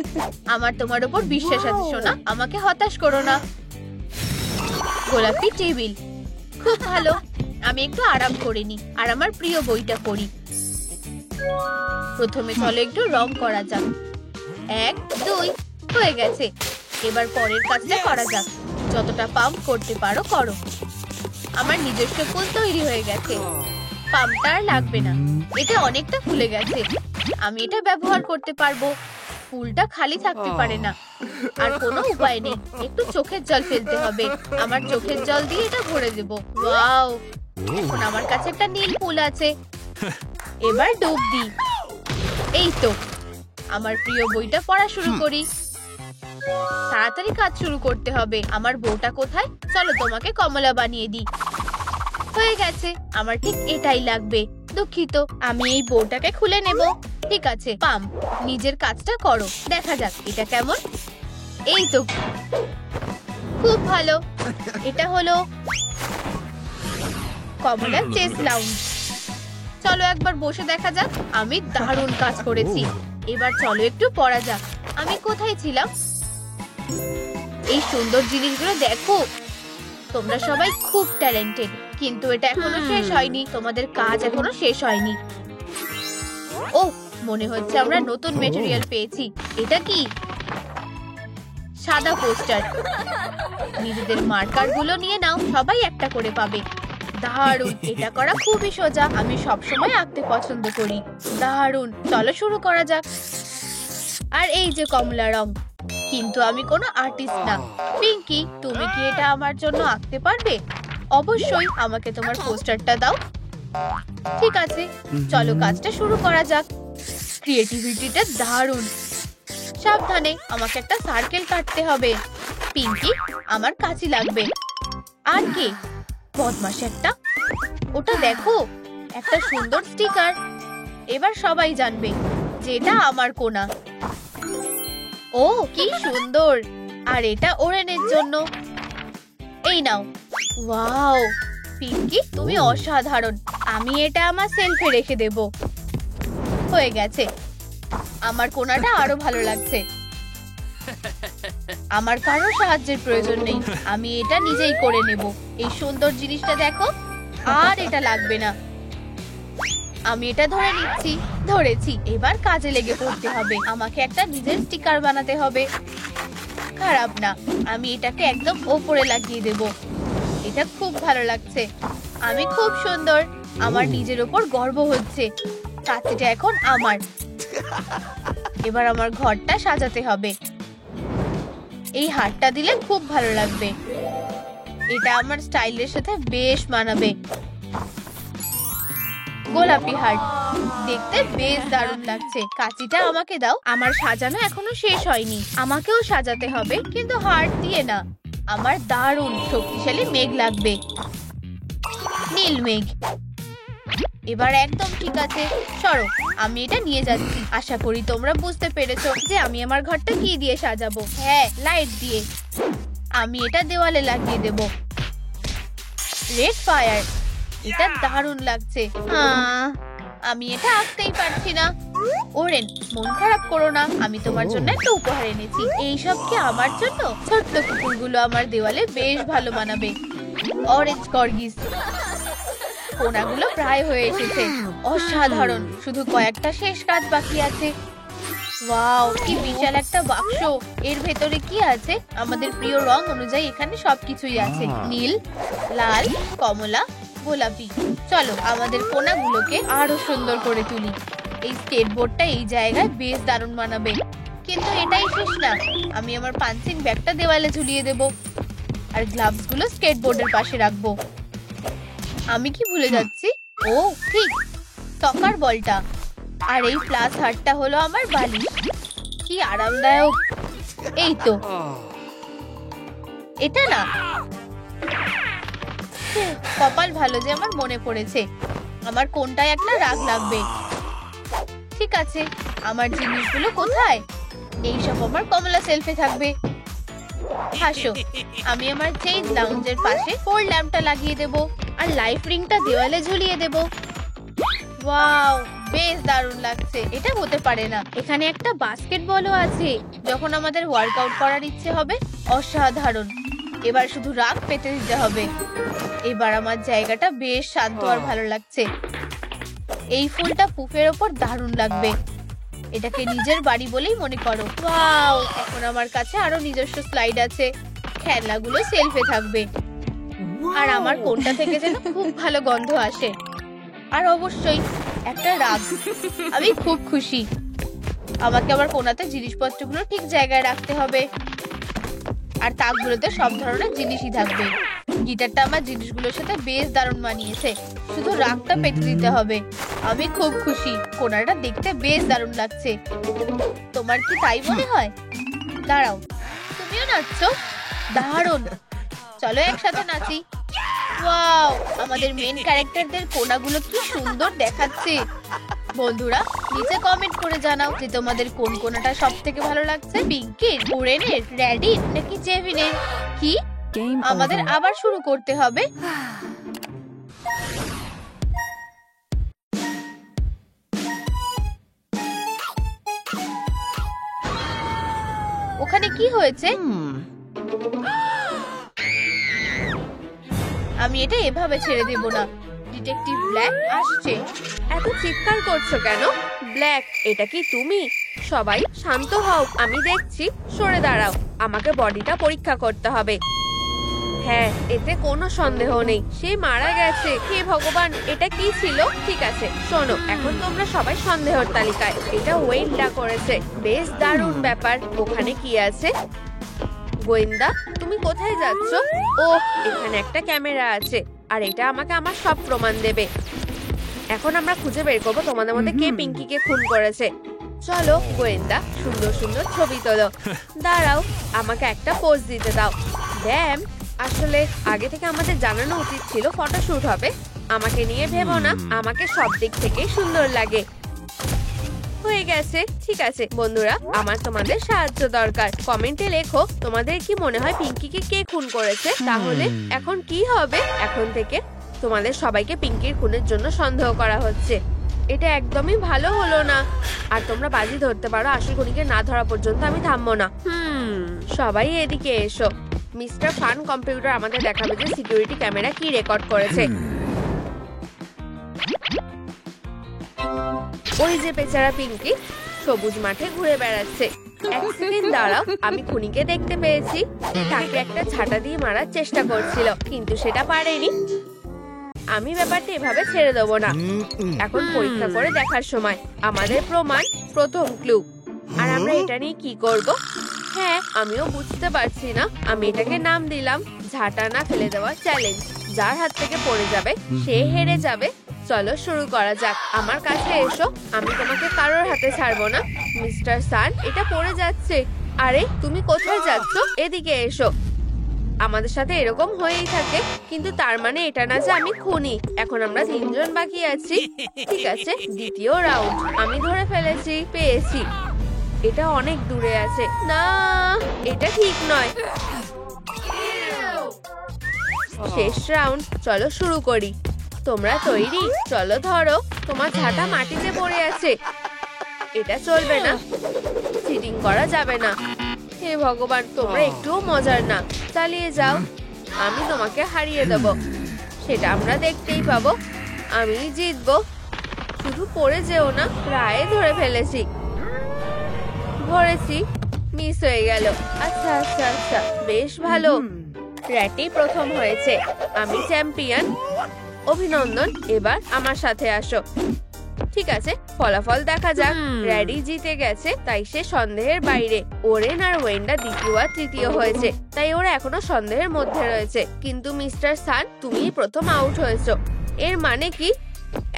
আমার তোমার উপর বিশ্বাস আছে সোনা, আমাকে হতাশ করো না। গোলাপি টেবিল, খুব ভালো। আমি একটু আরাম করে নি, আর আমার প্রিয় বইটা পড়ি। প্রথমে চলো একটু রং করা যাক। 1, 2, হয়ে গেছে। এবার পরের কাজটা করা যাক। যতটা পাম্প করতে পারো করো। আমার নিজস্ব ফুল তৈরি হয়ে গেছে। পাম্পটা আর লাগবে না। এটা অনেকটা ফুলে গেছে। আমি এটা ব্যবহার করতে পারবো। ফুলটা খালি থাকতে পারে না। আর কোনো উপায় নেই, একটু চোখের জল ফেলতে হবে। আমার চোখের জল দিয়ে এটা ভরে দেব। ওয়াও, এখন আমার কাছে একটা নীল ফুল আছে। এবার ডুব দিই। এই তো, আমার প্রিয় বইটা পড়া শুরু করি। তাড়াতাড়ি কাজ শুরু করতে হবে। আমার বউটা কোথায়? চলো তোমাকে কমলা বানিয়ে দিই। হয়ে গেছে। আমার ঠিক এটাই লাগবে। দুঃখিত, আমি এই বউটাকে খুলে নেব। ঠিক আছে, পাম্প, নিজের কাজটা করো। দেখা যাক এটা কেমন। এই তো, খুব ভালো। এটা হলো কমলা চেস লাউঞ্জ। চলো একবার বসে দেখা যাক। আমি দারুণ কাজ করেছি। এবার চলো একটু পড়া যাক। আমি কোথায় ছিলাম? এই সুন্দর জিনিসগুলো দেখো। তোমরা সবাই খুব ট্যালেন্টেড, কিন্তু এটা এখনো শেষ হয়নি। তোমাদের কাজ এখনো শেষ হয়নি। ও, মনে হচ্ছে আমরা নতুন ম্যাটেরিয়াল পেয়েছি। এটা কি? সাদা পোস্টার। নিজেদের মার্কার গুলো নিয়ে নাও, সবাই একটা করে পাবে। দারুণ, এটা করা খুবই সোজা। আমি সবসময় আঁকতে পছন্দ করি। দারুণ, চলো শুরু করা যাক। আর এই যে কমলা রং, কিন্তু আমি কোনো আর্টিস্ট না। পিঙ্কি, তুমি কি এটা আমার জন্য আঁকতে পারবে? অবশ্যই, আমাকে তোমার পোস্টারটা দাও। ঠিক আছে, চলো কাজটা শুরু করা যাক। ক্রিয়েটিভিটিটা দারুণ। সাবধানে, আমাকে একটা সার্কেল কাটতে হবে। পিঙ্কি, আমার কাঁচি লাগবে। আর কে? বদমাশ একটা। ওটা দেখো, একটা সুন্দর স্টিকার। এবার সবাই জানবে যে এটা আমার কোনা। ও, কি সুন্দর। আর এটা ওরেনের জন্য। এই নাও। ওয়াও, পিঙ্কি, তুমি অসাধারণ। আমি এটা আমার সেলফে রেখে দেব। হয়ে গেছে। আমার কোনাটা আরো ভালো লাগছে। আমার কারো সাহায্যের প্রয়োজন নেই। আমি এটা নিজেই করে নেব। এই সুন্দর জিনিসটা দেখো। আর এটা লাগবে না। আমি এটা ধরে নিচ্ছি। ধরেছি। এবার কাজে লেগে পড়তে হবে। আমাকে একটা নিজের স্টিকার বানাতে হবে। খারাপ না, আমি এটাকে একদম ওপরে লাগিয়ে দেব। এটা খুব ভালো লাগছে। আমি খুব সুন্দর। আমার নিজের উপর গর্ব হচ্ছে। কাঁচিটা এখন আমার। এবার আমার ঘরটা সাজাতে হবে। এই হারটা দিলে খুব ভালো লাগবে। এটা আমার স্টাইলের সাথে বেশ মানাবে। গোলাপি হার্ট, দেখতে বেশ দারুণ লাগছে। কাঁচিটা আমাকে দাও। আমার সাজানো এখনো শেষ হয়নি। আমাকেও সাজাতে হবে, কিন্তু হার্ট দিয়ে না। আমার দারুণ শক্তিশালী মেঘ লাগবে। নীল মেঘ। এবার একদম ঠিক আছে। সরো, আমি এটা নিয়ে যাচ্ছি। আশা করি তোমরা বুঝতে পেরেছো যে আমি আমার ঘরটা কি দিয়ে সাজাবো। হ্যাঁ, লাইট দিয়ে। আমি এটা দেওয়ালে লাগিয়ে দেব। রেড ফায়ার, এটা দারুণ লাগছে। আমি এটা আঁকতেই পারছি না। ওরেন, মন খারাপ করো না। আমি তোমার জন্য একটা উপহার এনেছি। এইসব কি আমার জন্য? ছোট্ট কুকুরগুলো আমার দেওয়ালে বেশ ভালো মানাবে। Orange corgis. কোনাগুলো প্রায় হয়ে এসেছে। অসাধারণ, শুধু কয়েকটা শেষ কাজ বাকি আছে। ওয়াও, কি বিশাল একটা বাক্স। এর ভেতরে কি আছে? আমাদের প্রিয় রং অনুযায়ী এখানে সবকিছুই আছে। নীল, লাল, কমলা, গোলাপি। চলো আমাদের কোনাগুলোকে আরো সুন্দর করে তুলি। এই স্কেটবোর্ডটা এই জায়গায় বেশ দারুণ মানাবে। কিন্তু এটাই শেষ না। আমি আমার পাঞ্চিং ব্যাগটা দেওয়ালে ঝুলিয়ে দেব। আর গ্লাভস গুলো স্কেটবোর্ডের পাশে রাখবো। আমি কি ভুলে যাচ্ছি? ও ঠিক, সকার বলটা। আর এই প্লাস হারটা হলো আমার বালিশ। কি আরামদায়ক। এই তো, এটা না। কপাল ভালো যে আমার মনে পড়েছে। আমার কোনটায় একটা রাগ লাগবে। ঠিক আছে, আমার জিনিসগুলো কোথায়? এইসব আমার কমলা সেলফে থাকবে। হাসো, আমি আমার চেইজ লাউঞ্জের পাশে পোল ল্যাম্পটা লাগিয়ে দেব। আর লাইফ রিংটা দেওয়ালে ঝুলিয়ে দেব। ওয়াও, বেশ দারুণ লাগছে। এটা হতে পারে না। এখানে একটা বাস্কেটবলও আছে, যখন আমাদের ওয়ার্কআউট করার ইচ্ছে হবে। অসাধারণ। এবার শুধু রাগ পেতে দিতে হবে। এবার আমার জায়গাটা বেশ শান্ত আর ভালো লাগছে। এই ফুলটা পুফের ওপর দারুণ লাগবে। এটাকে নিজের বাড়ি বলেই মনে করো। ওয়াও, এখন আমার কাছে আরো নিজস্ব স্লাইড আছে। খেলনাগুলো সেলফে থাকবে। আর আমার কোনটা থেকে যেন খুব ভালো গন্ধ আসে। আর অবশ্যই একটা রাগ। আমি খুব খুশি। আমাকে আমার কোনাতে জিনিসপত্রগুলো ঠিক জায়গায় রাখতে হবে। আর তাকগুলোতে সব ধরনের জিনিসই থাকবে। গিটারটা আমার জিনিসগুলোর সাথে বেশ দারুণ মানিয়েছে। শুধু রাগটা পেতে দিতে হবে। আমি খুব খুশি। কোনাটা দেখতে বেশ দারুণ লাগছে। তোমার কি তাই মনে হয়? দাঁড়াও, তুমিও নাচছো? দারুণ, চলো একসাথে নাচি। ওয়াও, আমাদের মেন ক্যারেক্টারদের কোনাগুলো কি সুন্দর দেখাচ্ছে। বন্ধুরা নিচে কমেন্ট করে জানাও যে তোমাদের কোন কোনটা সবথেকে ভালো লাগছে, পিঙ্কির, ওরেনের, রেডির নাকি জেভিনের। কি আমাদের আবার শুরু করতে হবে? ওখানে কি হয়েছে? আমি এটা এভাবে ছেড়ে দেব না। ডিটেকটিভ ব্ল্যাক আসছে। এত চিৎকার করছো কেন? ব্ল্যাক, এটা কি তুমি? সবাই শান্ত হও, আমি দেখছি। সরে দাঁড়াও, আমাকে বডিটা পরীক্ষা করতে হবে। হ্যাঁ, এতে কোনো সন্দেহ নেই, সে মারা গেছে। হে ভগবান, এটা কি ছিল? ঠিক আছে, শোনো, এখন তোমরা সবাই সন্দেহের তালিকায়। এটা ওয়েন্ডা করেছে। বেশ দারুণ ব্যাপার। ওখানে কি আছে? গোয়েন্দা, তুমি কোথায় যাচ্ছ? ও, এখানে একটা ক্যামেরা আছে, আর এটা আমাকে আমার সব প্রমাণ দেবে। এখন আমরা খুঁজে বের করবো তোমাদের মধ্যে কে পিঙ্কিকে খুন করেছে। চলো গোয়েন্দা, সুন্দর সুন্দর ছবি তোলো। দাঁড়াও, আমাকে একটা পোজ দিতে দাও। ড্যাম, আসলে আগে থেকে আমাদের জানানো উচিত ছিল ফটোশুট হবে। আমাকে নিয়ে ভেবো না, আমাকে সব দিক থেকেই সুন্দর লাগে। হয়ে গেছে। ঠিক আছে বন্ধুরা, আমার তোমাদের সাহায্য দরকার। কমেন্টে লেখো তোমাদের কি মনে হয় পিঙ্কিকে কে খুন করেছে। তাহলে এখন কি হবে? এখন থেকে তোমাদের সবাইকে পিঙ্কির খুনের জন্য সন্দেহ করা হচ্ছে। এটা একদমই ভালো হলো না। আর তোমরা বাজি ধরতে পারো, আসল খুনিকে না ধরা পর্যন্ত আমি থামবো না। সবাই এদিকে এসো। মিস্টার ফান কম্পিউটার আমাদের দেখাবে যে সিকিউরিটি ক্যামেরা কি রেকর্ড করেছে। ওই যে বেচারা পিঙ্কি সবুজ মাঠে ঘুরে বেড়াচ্ছে। এক সেকেন্ড দাঁড়াও, আমি খুনিকে দেখতে পেয়েছি। তাকে একটা ঝাঁটা দিয়ে মারার চেষ্টা করছিল, কিন্তু সেটা পারেনি। আমি ব্যাপারটা এভাবে ছেড়ে দেবো না। এখন পরীক্ষা করে দেখার সময়। আমাদের প্রমাণ, প্রথম ক্লু। আর আমরা এটা নিয়ে কি করব? হ্যাঁ, আমিও বুঝতে পারছি না। আমি এটাকে নাম দিলাম ঝাঁটা না ফেলে দেওয়া চ্যালেঞ্জ। যার হাত থেকে পড়ে যাবে সে হেরে যাবে। চলো শুরু করা যাক। আমার কাছে এসো, আমি তোমাকে কারোর হাতে ছাড়বো না। মিস্টার সান, এটা পড়ে যাচ্ছে। আরে তুমি কোথায় যাচ্ছ? এদিকে এসো। আমাদের সাথে এরকম হয়েই থাকে, কিন্তু তার মানে এটা না যে আমি খুনি। এখন আমরা তিনজন বাকি আছি। ঠিক আছে, দ্বিতীয় রাউন্ড। আমি ধরে ফেলেছি, পেয়েছি। এটা অনেক দূরে আছে। না, এটা ঠিক নয়। শেষ রাউন্ড, চলো শুরু করি। তোমরা তৈরি? চলো ধরো। তোমার ঝাঁটা মাটিতে পড়ে আছে। এটা চলবে না, চিটিং করা যাবে না। হে ভগবান, তোমরা একটুও মজার না। চালিয়ে যাও, আমি তোমাকে হারিয়ে দেব। সেটা আমরা দেখতেই পাবো। আমি জিতবো। শুধু পড়ে যেও না। প্রায় ধরে ফেলেছি। ধরেছি, মিস হয়ে গেল। আচ্ছা আচ্ছা আচ্ছা, বেশ ভালো। র্যাটি প্রথম হয়েছে। আমি চ্যাম্পিয়ন। অভিনন্দন। এবার আমার সাথে আসো। ঠিক আছে, ফলাফল দেখা যাক। র্যাডি জিতে গেছে, তাই সে সন্দেহের বাইরে। ওরেন আর ওয়েন্ডা দ্বিতীয় আর তৃতীয় হয়েছে, তাই ওরা এখনো সন্দেহের মধ্যে রয়েছে। কিন্তু মিস্টার সান, তুমি প্রথম আউট হয়েছো। এর মানে কি?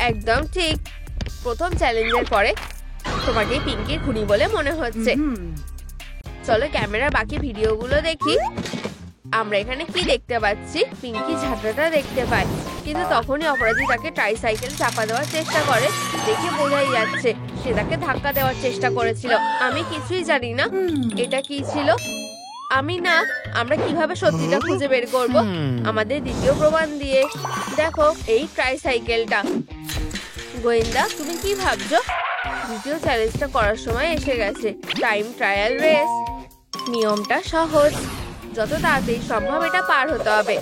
একদম ঠিক। প্রথম চ্যালেঞ্জের পরে তোমাকে পিঙ্কির খুনি বলে মনে হচ্ছে। চলো ক্যামেরার বাকি ভিডিওগুলো দেখি। আমরা এখানে কি দেখতে পাচ্ছি? পিঙ্কি ঝাঁটাটা দেখতে পাই, কিন্তু তখনই অপরাধী তাকে ট্রাইসাইকেল চাপা দেওয়ার চেষ্টা করে। দেখে বোঝাই যাচ্ছে সে তাকে ধাক্কা দেওয়ার চেষ্টা করেছিল। আমি কিছুই জানি না এটা কি ছিল। আমি না। আমরা কিভাবে সত্যিটা খুঁজে বের করব? আমাদের দ্বিতীয় প্রমাণ দিয়ে। দেখো এই ট্রাইসাইকেলটা। গোয়েন্দা, তুমি কি ভাবছো? দ্বিতীয় চ্যালেঞ্জটা করার সময় এসে গেছে। Time trial race. নিয়মটা সহজ, যত তাড়াতাড়ি সম্ভব এটা পার হতে হবে।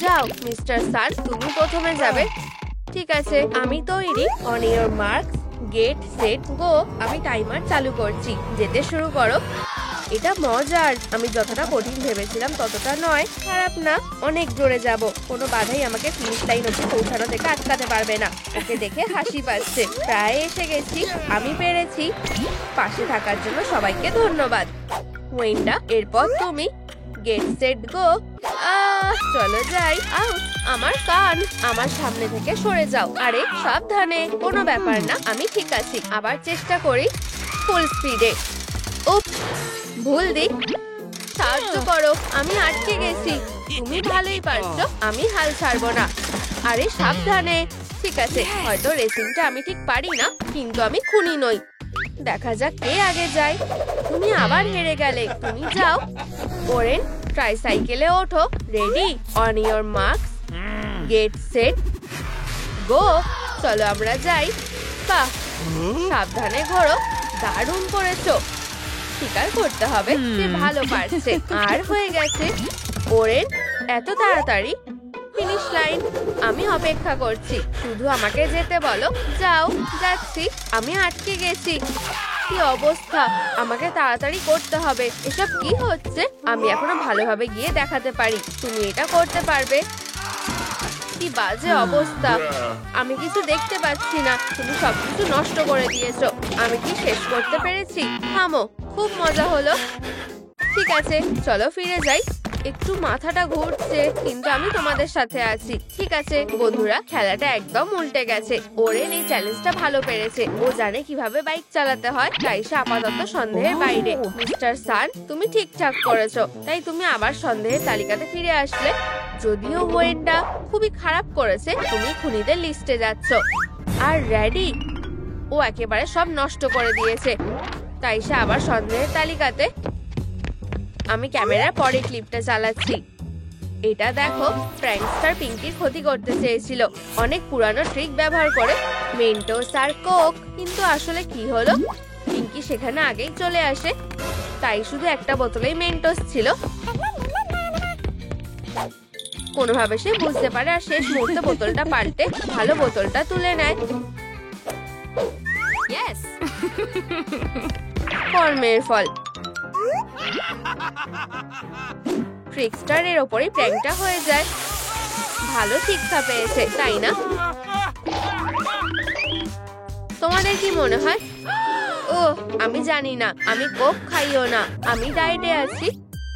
যাও মিস্টার সান, তুমি প্রথমে যাবে। ঠিক আছে, আমি তৈরি। On your mark, gate set গো। আমি টাইমার চালু করছি। যেতে শুরু করো। এটা মজার। আমি যতটা কঠিন ভেবেছিলাম ততটা নয়। খারাপ না, অনেক জোরে যাব। কোনো বাধাই আমাকে ফিনিশ লাইন অবধি পৌঁছানো থেকে আটকাতে পারবে না। ওকে দেখে হাসি পাচ্ছে। প্রায় এসে গেছি। আমি পেরেছি। পাশে থাকার জন্য সবাইকে ধন্যবাদ। ওয়েন্ডা, এরপর তুমি। Gate set go. চলো যাই। আউট। আমার কান। আমার সামনে থেকে সরে যাও। আরে সাবধানে। কোনো ব্যাপার না, আমি ঠিক আছি। আবার চেষ্টা করি। ফুল স্পিডে। উপ, ভুল দিক। সাহায্য করো, আমি আটকে গেছি। তুমি ভালোই পারছো, আমি হাল ছাড়বো না। আরে সাবধানে। ঠিক আছে, হয়তো রেসিংটা আমি ঠিক পারি না, কিন্তু আমি খুনি নই। দেখা যাক কে আগে যায়। তুমি আবার হেরে গেলে, তুমি যাও। ওরেন, ট্রাইসাইকেলে ওঠো। Ready, on your marks, get set, go. চলো আমরা যাই। বাহ, সাবধানে ঘোরো। দারুণ করেছো। স্বীকার করতে হবে সে ভালো পারছে। আর হয়ে গেছে। ওরেন, এত তাড়াতাড়ি? Finish line. আমি অপেক্ষা করছি, শুধু আমাকে যেতে বলো। যাও। যাচ্ছি। আমি আটকে গেছি। কি অবস্থা, আমাকে তাড়াতাড়ি করতে হবে। এসব কি হচ্ছে? আমি এখনো ভালোভাবে গিয়ে দেখাতে পারি। তুমি এটা করতে পারবে। কি বাজে অবস্থা, আমি কিছু দেখতে পাচ্ছি না। তুমি সবকিছু নষ্ট করে দিয়েছো। আমি কি শেষ করতে পেরেছি? থামো, খুব মজা হলো। ঠিক আছে, চলো ফিরে যাই। একটু মাথাটা ঘুরছে, কিন্তু আমি তোমাদের সাথে আছি। ঠিক আছে বন্ধুরা, খেলাটা একদম উল্টে গেছে। ওরেন এই চ্যালেঞ্জটা ভালো পেরেছে। ও জানে কিভাবে বাইক চালাতে হয়, তাই সে আপাতত সন্দেহের বাইরে। মিস্টার সান, তুমি ঠিকঠাক করেছো, তাই তুমি আবার সন্দেহের তালিকাতে ফিরে আসলে। যদিও ওয়েনটা খুবই খারাপ করেছে, তুমি খুনিদের লিস্টে যাচ্ছ। আর রেডি, ও একেবারে সব নষ্ট করে দিয়েছে, তাই সে আবার সন্দেহের তালিকাতে। আমি ক্যামেরার পরে ক্লিপটা চালাচ্ছি। এটা দেখো, প্র্যাঙ্কস্টার পিঙ্কির ক্ষতি করতে চেয়েছিল অনেক পুরানো ট্রিক ব্যবহার করে, মেন্টোস আর কোক। কিন্তু আসলে কি হলো, পিঙ্কি সেখানে আগেই চলে আসে, তাই শুধু একটা বোতলেই মেন্টোস ছিল। কোনোভাবে সে বুঝতে পারে আর শেষ মুহূর্তে বোতলটা পাল্টে ভালো বোতলটা তুলে নেয়। কর্মের ফল। ট্রিকস্টারের ওপরই প্র্যাঙ্কটা হয়ে যায়। ভালো শিক্ষা পেয়েছে, তাই না? তোমাদের কি মনে হয়? ও, আমি জানি না, আমি কোক খাইও না, আমি ডায়েটে আছি।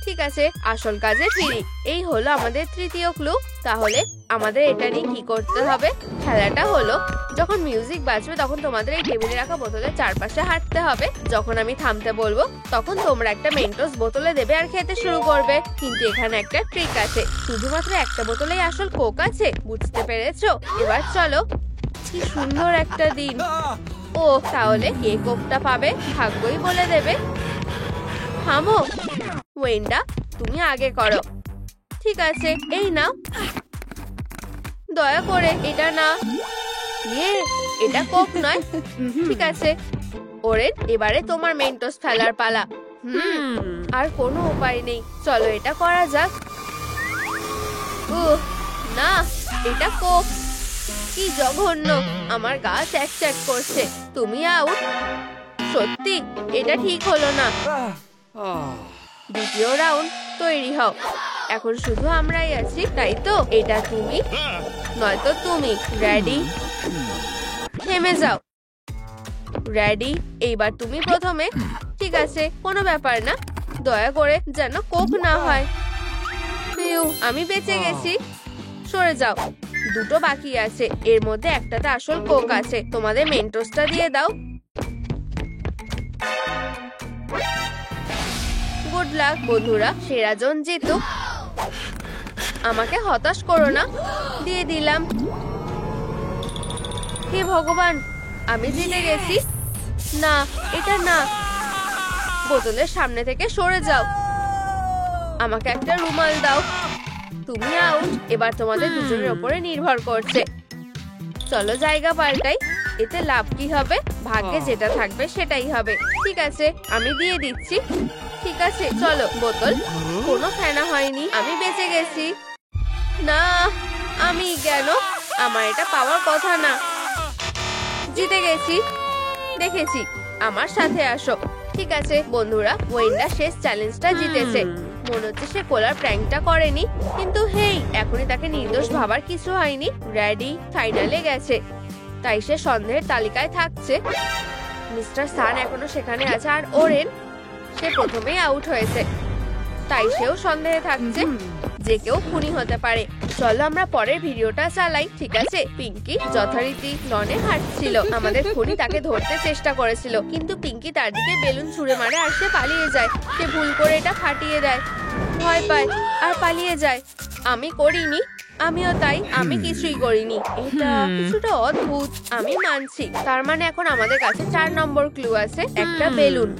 ঠিক আছে, আসল কাজে ফিরি। এই হলো আমাদের তৃতীয় ক্লু। তাহলে আমাদের এটা নিয়ে কি করতে হবে? খেলাটা হলো, যখন মিউজিক বাজবে তখন তোমাদের এই টেবিলে রাখা বোতলের চারপাশে হাঁটতে হবে। যখন আমি থামতে বলবো তখন তোমরা একটা মেন্টোস বোতলে দেবে আর খেতে শুরু করবে। কিন্তু এখানে একটা ট্রিক আছে, শুধুমাত্র একটা বোতলেই আসল কোক আছে। বুঝতে পেরেছো? এবার চলো। কি সুন্দর একটা দিন। ও, তাহলে কে কোকটা পাবে ভাগ্যই বলে দেবে। থামো ওয়েন্ডা, তুমি আগে করো। ঠিক আছে, এই নাও। দয়া করে এটা না। ইয়ে, এটা কোক নয়। ঠিক আছে ওরেন, এবারে তোমার মেন্টোস ফেলার পালা। আর কোনো উপায় নেই, চলো এটা করা যাক। না, এটা কোক। কি জঘন্য, আমার গা চ্যাক চ্যাক করছে। তুমি আউট। সত্যি, এটা ঠিক হলো না। দ্বিতীয় রাউন্ড, তৈরি হও। এখন শুধু আমরাই আছি, তাই তো? এটা তুমি নয়তো তুমি। রেডি? থেমে যাও। রেডি? এইবার তুমি প্রথমে। ঠিক আছে, কোনো ব্যাপার না, দয়া করে যেন কোক না হয়। আমি বেঁচে গেছি। সরে যাও। দুটো বাকি আছে, এর মধ্যে একটাতে আসল কোক আছে। তোমাদের মেন্টোসটা দিয়ে দাও। গুড লাক বন্ধুরা, সেরা জন জিতুক। আমাকে হতাশ করো না। দিয়ে দিলাম। হে ভগবান, আমি জিতে গেছি। না, এটা না। বোতলের সামনে থেকে সরে যাও। আমাকে একটা রুমাল দাও। তুমি আউট। এবার তোমাদের দুজনের উপরে নির্ভর করছে। চলো জায়গা পাল্টাই। এতে লাভ কি হবে? ভাগ্যে যেটা থাকবে সেটাই হবে। ঠিক আছে, আমি দিয়ে দিচ্ছি। ঠিক আছে, চলো। বোতল, কোনো ফেনা হয়নি, আমি বেঁচে গেছি। না, আমি কেন? আমার এটা পাওয়ার কথা না। জিতে গেছি। দেখেছি, আমার সাথে আসো। ঠিক আছে বন্ধুরা, ওয়েন্ডা শেষ চ্যালেঞ্জটা জিতেছে। মনে হচ্ছে সে কোলার প্র্যাঙ্কটা করেনি, কিন্তু হেই, এখনই তাকে নির্দোষ ভাবার কিছু হয়নি। রেডি? ফাইনালে গেছে, তাই সে সন্দেহের তালিকায় থাকছে। মিস্টার সান এখনো সেখানে আছে, আর ওরেন, সে প্রথমেই আউট হয়েছে, তাই সেও সন্দেহে থাকছে। যে কেউ খুনি হতে পারে। চলো আমরা পরের ভিডিওটা চালাই। ঠিক আছে? পিঙ্কি যথারীতি লনে হাঁটছিল। আমাদের খুনি তাকে ধরতে চেষ্টা করেছিল, কিন্তু পিঙ্কি তার দিকে বেলুন ছুঁড়ে মারে আর সে পালিয়ে যায়। সে ভুল করে এটা ফাটিয়ে দেয়, ভয় পায় আর পালিয়ে যায়। আমি করিনি, আমিও তাই, আমি কিছুই করিনি। এটা কিছুটা অদ্ভুত, আমি মানছি। তার মানে এখন আমাদের কাছে 4 নম্বর ক্লু আছে, একটা বেলুন।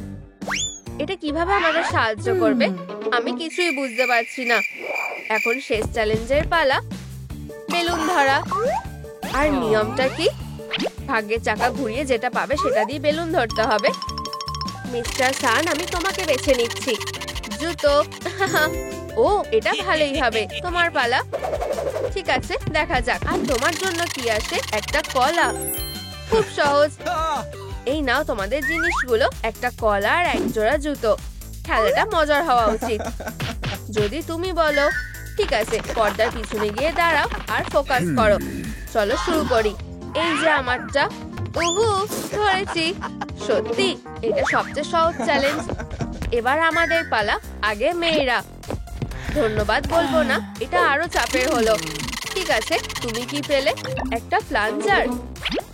এটা কিভাবে আমাদের সাহায্য করবে আমি কিছুই বুঝতে পারছি না। এখন শেষ চ্যালেঞ্জের পালা, বেলুন ধরা। আর নিয়মটা কি? ভাগ্যের চাকা ঘুরিয়ে যেটা পাবে সেটা দিয়ে বেলুন ধরতে হবে। মিস্টার সান, আমি তোমাকে বেছে নিচ্ছি। জুতো। ও, এটা ভালোই হবে। তোমার পালা। ঠিক আছে, দেখা যাক। আর তোমার জন্য কি আসে? একটা কলা। খুব সহজ। এই নাও তোমাদের জিনিসগুলো, একটা কলা আর এক জোড়া জুতো। খেলাটা মজার হওয়া উচিত, যদি তুমি বলো। ঠিক আছে, পর্দার পিছনে গিয়ে দাঁড়াও আর ফোকাস করো। চলো শুরু করি। এই যে আমারটা। উহু, ধরেছি। সত্যি এটা সবচেয়ে সহজ চ্যালেঞ্জ। এবার আমাদের পালা। আগে মেয়েরা। ধন্যবাদ বলবো না, এটা আরো চাপের হলো। ঠিক আছে, তুমি কি পেলে? একটা প্লাঞ্জার।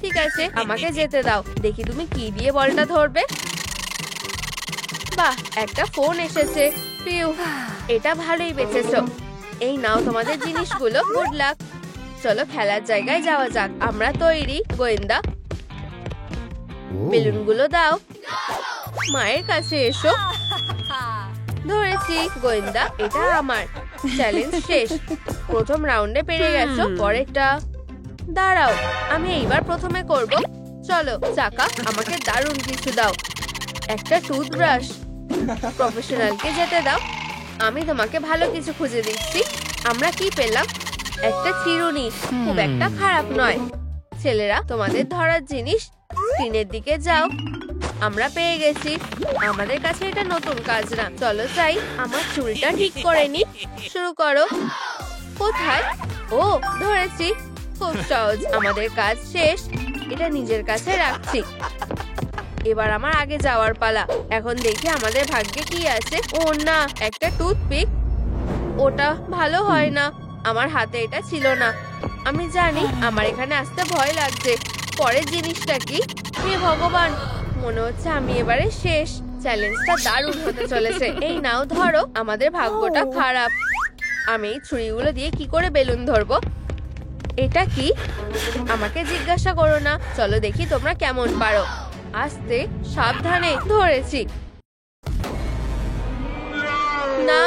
ঠিক আছে, আমাকে যেতে দাও, দেখি তুমি কি দিয়ে বলটা ধরবে। বাহ, একটা ফোন এসেছে। পিউ, এটা ভালোই বেঁচেছো। এই নাও তোমাদের জিনিসগুলো, গুড লাক। চলো খেলার জায়গায় যাওয়া যাক। আমরা তৈরি, গোয়েন্দা। বেলুনগুলো দাও। মায়ের কাছে এসো। ধরেছি, গোয়েন্দা, এটা আমার। চ্যালেঞ্জ শেষ। প্রথম রাউন্ডে পেরে গেছো, পরেরটা। দাঁড়াও, আমি এইবার প্রথমে করব। চলো চাকা, আমাকে দারুণ কিছু দাও। একটা টুথব্রাশ। প্রফেশনালকে যেতে দাও, আমি তোমাকে ভালো কিছু খুঁজে দিচ্ছি। আমরা কি পেলাম? একটা চিরুনি। খুব একটা খারাপ নয়। ছেলেরা, তোমাদের ধরার জিনিস স্ক্রিনের দিকে যাও। আমরা পেয়ে গেছি। আমাদের কাছে এটা নতুন কাজ না। চলো যাই, আমার চুলটা ঠিক করে নি। শুরু করো। কোথায়? ও, ধরেছি। খুব সহজ, আমাদের কাজ শেষ। এটা নিজের কাছে রাখছি। এবার আমার আগে যাওয়ার পালা। এখন দেখি আমাদের ভাগ্যে কি আছে। ও না, একটা টুথপিক। ওটা ভালো হয় না। আমার হাতে এটা ছিল না। আমি জানি আমার এখানে আসতে ভয় লাগছে। পরের জিনিসটা কি? হে ভগবান, মনে হচ্ছে আমি এবারে শেষ। চ্যালেঞ্জটা দারুণ হতে চলেছে। এই নাও ধরো। আমাদের ভাগ্যটা খারাপ। আমি এই ছুরিগুলো দিয়ে কি করে বেলুন ধরবো? এটা কি? আমাকে জিজ্ঞাসা করো না। চলো দেখি তোমরা কেমন পারো। আস্তে, সাবধানে। ধরেছি। না,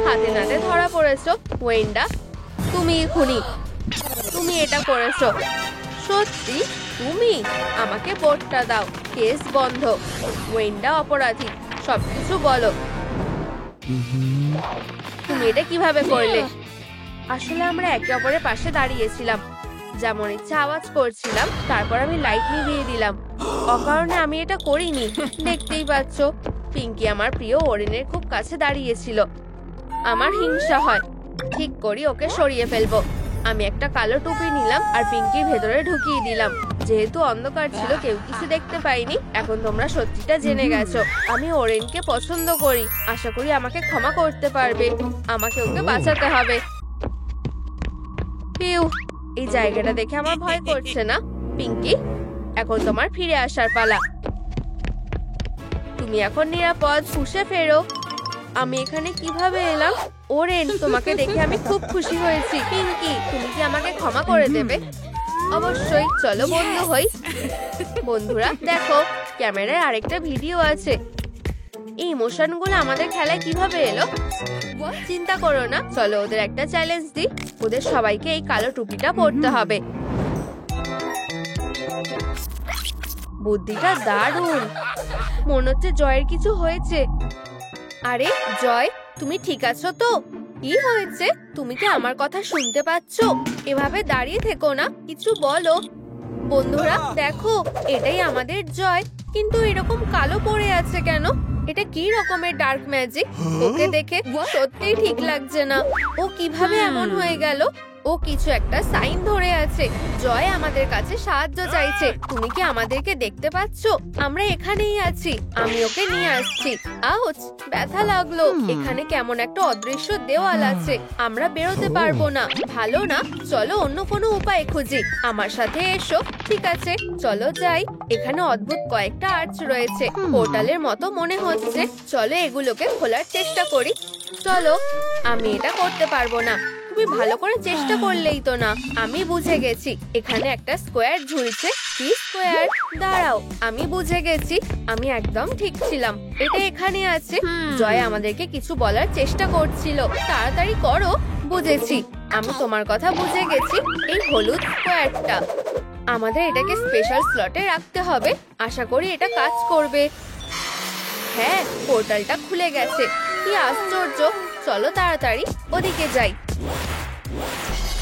হাতে নাতে ধরা পড়েছো। ওয়েন্ডা, তুমি খুনি। তুমি এটা করেছো। সত্যি? তুমি? আমাকে বোর্ডটা দাও। কেস বন্ধ। ওয়েন্ডা অপরাধী। সবকিছু বলো। তুমি এটা কিভাবে করলে? আসলে আমরা একে অপরের পাশে দাঁড়িয়েছিলাম, যেমন ইচ্ছা আওয়াজ করছিলাম। তারপর আমি লাইট নিভিয়ে দিলাম। অকারণে আমি এটা করিনি। দেখতেই পাচ্ছ, পিঙ্কি আমার প্রিয় ওরেনের খুব কাছে দাঁড়িয়েছিল। আমার হিংসা হয়। ঠিক করি, ওকে সরিয়ে ফেলবো। আমি একটা কালো টুপি নিলাম আর পিঙ্কির ভেতরে ঢুকিয়ে দিলাম। যেহেতু অন্ধকার ছিল, কেউ কিছু দেখতে পাইনি। এখন তোমরা সত্যিটা জেনে গেছো। আমি ওরেনকে পছন্দ করি। আশা করি আমাকে ক্ষমা করতে পারবে। আমাকে ওকে বাঁচাতে হবে। পিউ, এই জায়গাটা দেখে আমার ভয় করছে না। পিঙ্কি, এখন তোমার ফিরে আসার পালা। তুমি এখন নিরাপদ। পুষে ফেরো। আমি এখানে কিভাবে এলাম? ওরেন, তোমাকে দেখে আমি খুব খুশি হয়েছি। পিঙ্কি, তুমি কি আমাকে ক্ষমা করে দেবে? অবশ্যই। চলো বন্ধু হই। বন্ধুরা দেখো, ক্যামেরায় আরেকটা ভিডিও আছে। এই ইমোশনগুলো আমাদের খেলায় কিভাবে এলো? চিন্তা করো না, চলো ওদের একটা চ্যালেঞ্জ দিই। ওদের সবাইকে এই কালো টুপিটা পরতে হবে। বুদ্ধিটা দারুণ। মনে হচ্ছে জয়ের কিছু হয়েছে। আরে জয়, তুমি ঠিক আছো তো? কি হয়েছে? তুমি কি আমার কথা শুনতে পাচ্ছ? এভাবে দাঁড়িয়ে থেকো না, কিছু বলো। বন্ধুরা দেখো, এটাই আমাদের জয়, কিন্তু এরকম কালো পড়ে আছে কেন? এটা কি রকমের ডার্ক ম্যাজিক? ওকে দেখে সত্যিই ঠিক লাগছে না। ও কিভাবে এমন হয়ে গেল? ও কিছু একটা সাইন ধরে আছে। জয় আমাদের কাছে সাহায্য চাইছে। তুমি কি আমাদেরকে দেখতে পাচ্ছ? আমরা এখানেই আছি। আমি ওকে নিয়ে আসছি। আউচ, ব্যথা লাগলো। এখানে কেমন একটা অদৃশ্য দেওয়াল আছে। আমরা বেরোতে পারবো না। ভালো না, চলো অন্য কোনো উপায় খুঁজি। আমার সাথে এসো। ঠিক আছে, চলো যাই। এখানে অদ্ভুত কয়েকটা আর্চ রয়েছে, পোর্টালের মতো মনে হচ্ছে। চলো এগুলোকে খোলার চেষ্টা করি। চলো। আমি এটা করতে পারবো না। তুমি ভালো করে চেষ্টা করলেই তো না। আমি বুঝে গেছি, এখানে একটা স্কোয়ার ঝুলছে। কি স্কোয়ার? দাঁড়াও, আমি বুঝে গেছি, আমি একদম ঠিক ছিলাম। এটা এখানে আছে। জয় আমাদেরকে কিছু বলার চেষ্টা করছিল। তাড়াতাড়ি করো। বুঝেছি, আমি তোমার কথা বুঝে গেছি। এই হলুদ স্কোয়ারটা আমাদের এটাকে স্পেশাল স্লটে রাখতে হবে। আশা করি এটা কাজ করবে। হ্যাঁ, পোর্টালটা খুলে গেছে। কি আশ্চর্য! চলো তাড়াতাড়ি ওদিকে যাই।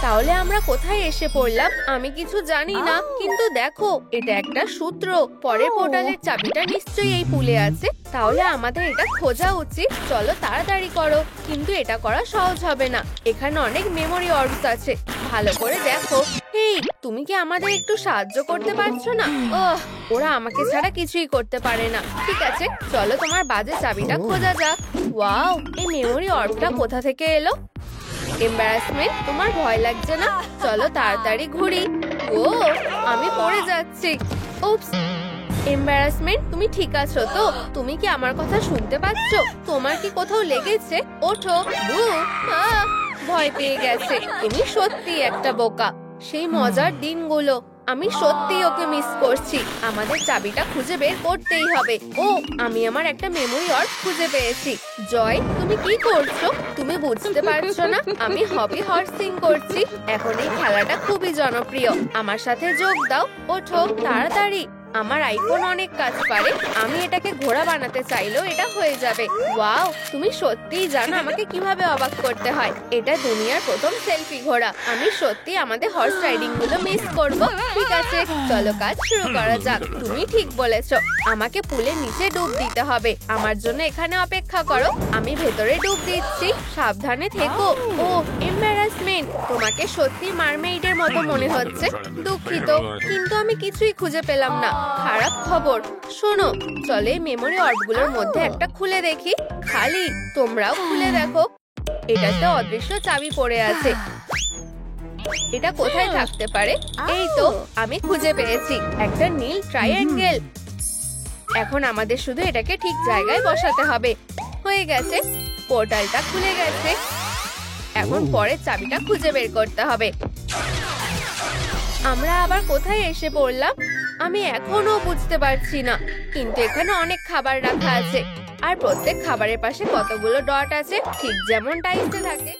তাহলে আমরা কোথায় এসে পড়লাম? আমি কিছু জানি না, কিন্তু দেখো, এটা একটা সূত্র। পরের পোর্টালের চাবিটা নিশ্চয়ই এই পুলে আছে। তাহলে আমাদের এটা খোঁজা উচিত। চলো তাড়াতাড়ি করো। কিন্তু এটা করা সহজ হবে না। এখানে অনেক মেমোরি অর্বস আছে। ভালো করে দেখো। হেই, তুমি কি আমাদের একটু সাহায্য করতে পারছো না? ওরা আমাকে ছাড়া কিছুই করতে পারে না। ঠিক আছে, চলো তোমার বাজে চাবিটা খোঁজা যাক। ওয়াও, এই মেমোরি অর্বটা কোথা থেকে এলো? এম্বারাসমেন্ট, তোমার ভয় লাগছে না? চলো তাড়াতাড়ি ঘুরি। ও, আমি পড়ে যাচ্ছি। উপস। এম্বারাসমেন্ট, তুমি ঠিক আছো তো? তুমি কি আমার কথা শুনতে পাচ্ছো? তোমার কি কোথাও লেগেছে? ওঠো। ভয় পেয়ে গেছে। তুমি সত্যি একটা বোকা। সেই মজার দিনগুলো, আমি সত্যি ওকে মিস করছি। আমাদের চাবিটা খুঁজে বের করতেই হবে। ও, আমি আমার একটা মেমোরি অর্ব খুঁজে পেয়েছি। জয়, তুমি কি করছো? তুমি বুঝতে পারছো না? আমি হবি হর্সিং করছি। এখন এই খেলাটা খুবই জনপ্রিয়। আমার সাথে যোগ দাও। ওঠো তাড়াতাড়ি। আমার আইফোন অনেক কাজ পারে। আমি এটাকে ঘোড়া বানাতে চাইলেও এটা হয়ে যাবে। ওয়াও, তুমি সত্যিই জানো আমাকে কিভাবে অবাক করতে হয়। এটা দুনিয়ার প্রথম সেলফি ঘোড়া। আমি সত্যি আমাদের হর্স রাইডিং গুলো মিস করবো। ঠিক আছে, চলো কাজ শুরু করা যাক। তুমি ঠিক বলেছো, আমাকে পুলের নিচে ডুব দিতে হবে। আমার জন্য এখানে অপেক্ষা করো। আমি ভেতরে ডুব দিচ্ছি। সাবধানে থেকো। ও, এম্বারাসমেন্ট, তোমাকে সত্যি মারমেইডের মতো মনে হচ্ছে। দুঃখিত, কিন্তু আমি কিছুই খুঁজে পেলাম না। খারাপ খবর। শোনো, চলে মেমোরি অর্বগুলোর মধ্যে একটা খুলে দেখি। খালি, তোমরাও খুলে দেখো। এটাতে অদৃশ্য চাবি পড়ে আছে। এটা কোথায় থাকতে পারে? এই তো, আমি খুঁজে পেয়েছি। একটা নীল ট্রায়াঙ্গেল। এখন আমাদের শুধু এটাকে ঠিক জায়গায় বসাতে হবে। হয়ে গেছে, পোর্টালটা খুলে গেছে। এখন পরের চাবিটা খুঁজে বের করতে হবে। আমরা আবার কোথায় এসে পড়লাম? আমি এখনো বুঝতে পারছি না। কিন্তু এখানে অনেক খাবার রাখা আছে। আর প্রত্যেক খাবারের পাশে কতগুলো ডট আছে, ঠিক যেমন টাইসে থাকে।